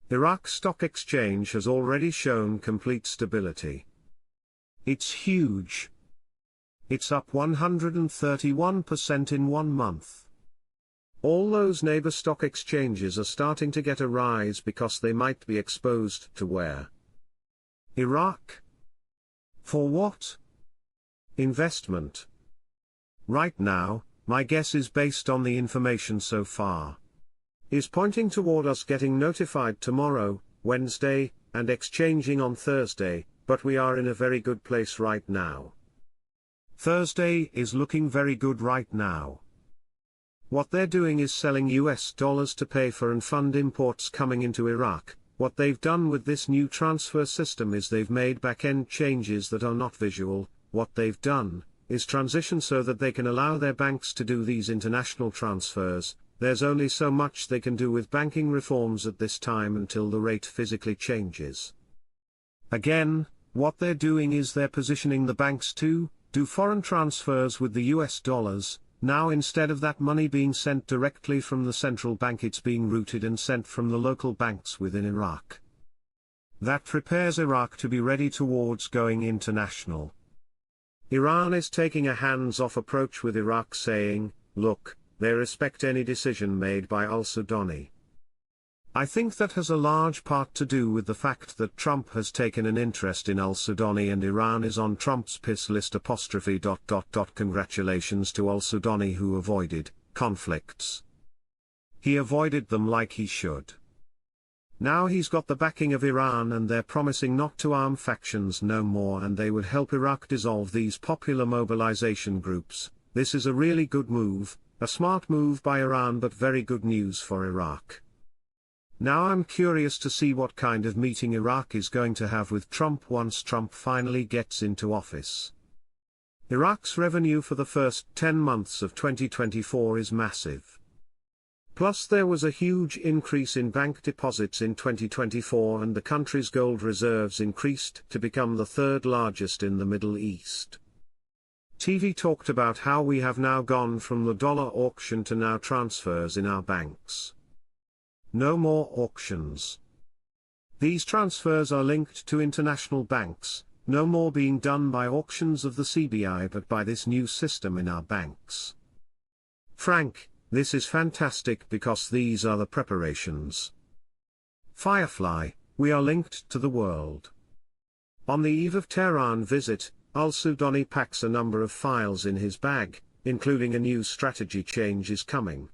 Iraq Stock Exchange has already shown complete stability. It's huge. It's up 131% in 1 month. All those neighbor stock exchanges are starting to get a rise because they might be exposed to where? Iraq. For what? Investment. Right now, my guess is based on the information so far, is pointing toward us getting notified tomorrow, Wednesday, and exchanging on Thursday, but we are in a very good place right now. Thursday is looking very good right now. What they're doing is selling US dollars to pay for and fund imports coming into Iraq. What they've done with this new transfer system is they've made back-end changes that are not visual. What they've done is transition so that they can allow their banks to do these international transfers. There's only so much they can do with banking reforms at this time until the rate physically changes. Again, what they're doing is they're positioning the banks to do foreign transfers with the US dollars. Now instead of that money being sent directly from the central bank, it's being routed and sent from the local banks within Iraq. That prepares Iraq to be ready towards going international. Iran is taking a hands-off approach with Iraq, saying, look, they respect any decision made by al-Sudani. I think that has a large part to do with the fact that Trump has taken an interest in al-Sudani and Iran is on Trump's piss list. Congratulations to al-Sudani who avoided conflicts. He avoided them like he should. Now he's got the backing of Iran and they're promising not to arm factions no more, and they would help Iraq dissolve these popular mobilization groups. This is a really good move, a smart move by Iran, but very good news for Iraq. Now I'm curious to see what kind of meeting Iraq is going to have with Trump once Trump finally gets into office. Iraq's revenue for the first 10 months of 2024 is massive. Plus there was a huge increase in bank deposits in 2024 and the country's gold reserves increased to become the third largest in the Middle East. TV talked about how we have now gone from the dollar auction to now transfers in our banks. No more auctions. These transfers are linked to international banks, no more being done by auctions of the CBI but by this new system in our banks. Frank, this is fantastic because these are the preparations. Firefly, we are linked to the world. On the eve of Tehran visit, al-Sudani packs a number of files in his bag, including a new strategy change is coming.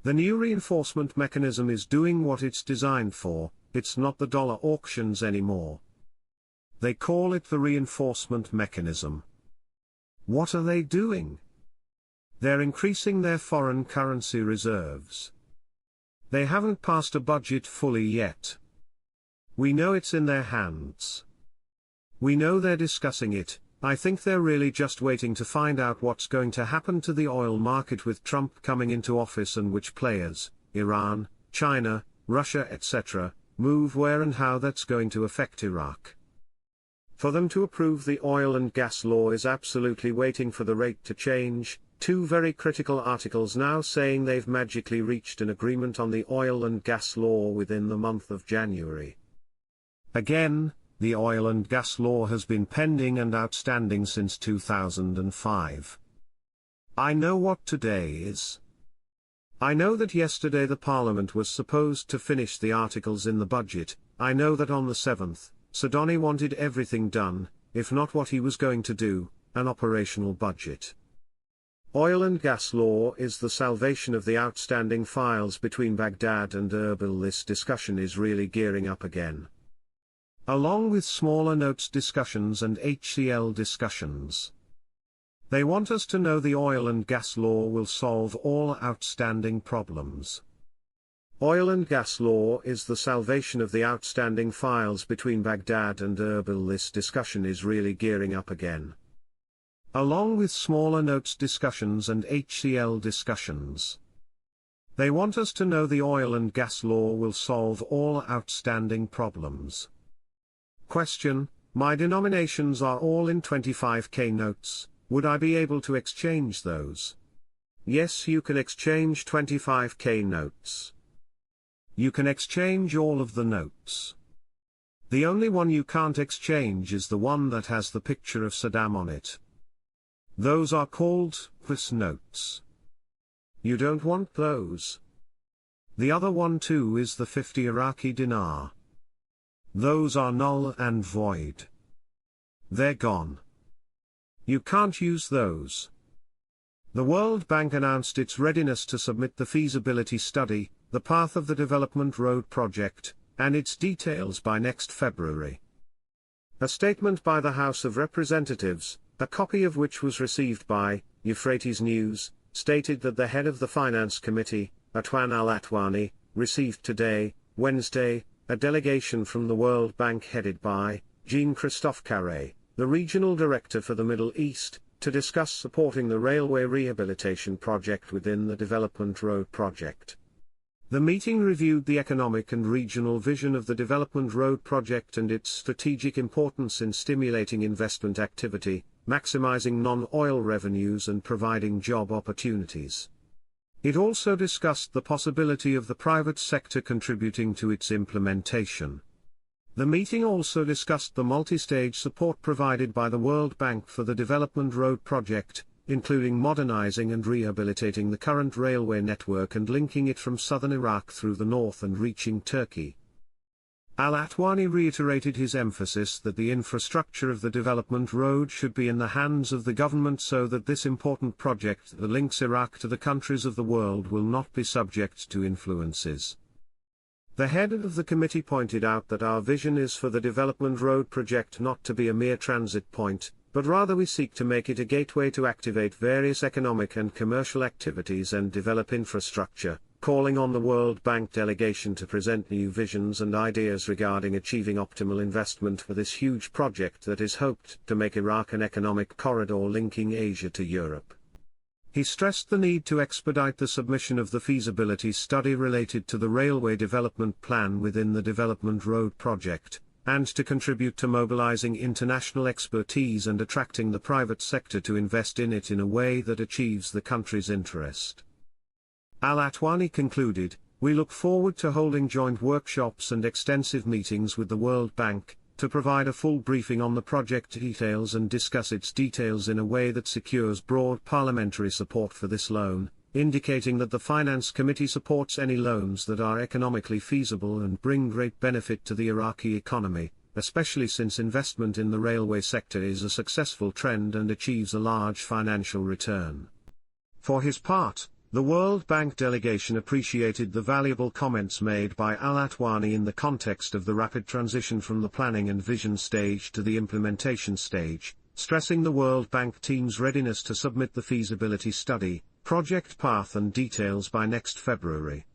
The new reinforcement mechanism is doing what it's designed for. It's not the dollar auctions anymore. They call it the reinforcement mechanism. What are they doing? They're increasing their foreign currency reserves. They haven't passed a budget fully yet. We know it's in their hands. We know they're discussing it. I think they're really just waiting to find out what's going to happen to the oil market with Trump coming into office and which players, Iran, China, Russia etc., move where and how that's going to affect Iraq. For them to approve the oil and gas law is absolutely waiting for the rate to change. Two very critical articles now saying they've magically reached an agreement on the oil and gas law within the month of January. Again, the oil and gas law has been pending and outstanding since 2005. I know what today is. I know that yesterday the Parliament was supposed to finish the articles in the budget. I know that on the 7th, Sudani wanted everything done, if not what he was going to do, an operational budget. Oil and gas law is the salvation of the outstanding files between Baghdad and Erbil. This discussion is really gearing up again. Along with smaller notes discussions and HCL discussions. They want us to know the oil and gas law will solve all outstanding problems. Oil and gas law is the salvation of the outstanding files between Baghdad and Erbil. This discussion is really gearing up again. Along with smaller notes discussions and HCL discussions. They want us to know the oil and gas law will solve all outstanding problems. Question: my denominations are all in 25k notes, would I be able to exchange those? Yes, you can exchange 25k notes. You can exchange all of the notes. The only one you can't exchange is the one that has the picture of Saddam on it. Those are called PUS notes. You don't want those. The other one too is the 50 Iraqi dinar. Those are null and void. They're gone. You can't use those. The World Bank announced its readiness to submit the feasibility study, the path of the Development Road Project, and its details by next February. A statement by the House of Representatives, a copy of which was received by Euphrates News, stated that the head of the Finance Committee, Atwan al-Atwani, received today, Wednesday, a delegation from the World Bank headed by Jean-Christophe Carré, the Regional Director for the Middle East, to discuss supporting the railway rehabilitation project within the Development Road Project. The meeting reviewed the economic and regional vision of the Development Road Project and its strategic importance in stimulating investment activity, maximizing non-oil revenues and providing job opportunities. It also discussed the possibility of the private sector contributing to its implementation. The meeting also discussed the multi-stage support provided by the World Bank for the Development Road Project, including modernizing and rehabilitating the current railway network and linking it from southern Iraq through the north and reaching Turkey. Al-Atwani reiterated his emphasis that the infrastructure of the development road should be in the hands of the government so that this important project that links Iraq to the countries of the world will not be subject to influences. The head of the committee pointed out that our vision is for the Development Road Project not to be a mere transit point, but rather we seek to make it a gateway to activate various economic and commercial activities and develop infrastructure, calling on the World Bank delegation to present new visions and ideas regarding achieving optimal investment for this huge project that is hoped to make Iraq an economic corridor linking Asia to Europe. He stressed the need to expedite the submission of the feasibility study related to the railway development plan within the Development Road Project, and to contribute to mobilizing international expertise and attracting the private sector to invest in it in a way that achieves the country's interest. Al-Atwani concluded, "We look forward to holding joint workshops and extensive meetings with the World Bank, to provide a full briefing on the project details and discuss its details in a way that secures broad parliamentary support for this loan," indicating that the Finance Committee supports any loans that are economically feasible and bring great benefit to the Iraqi economy, especially since investment in the railway sector is a successful trend and achieves a large financial return. For his part, the World Bank delegation appreciated the valuable comments made by Al-Atwani in the context of the rapid transition from the planning and vision stage to the implementation stage, stressing the World Bank team's readiness to submit the feasibility study, project path and details by next February.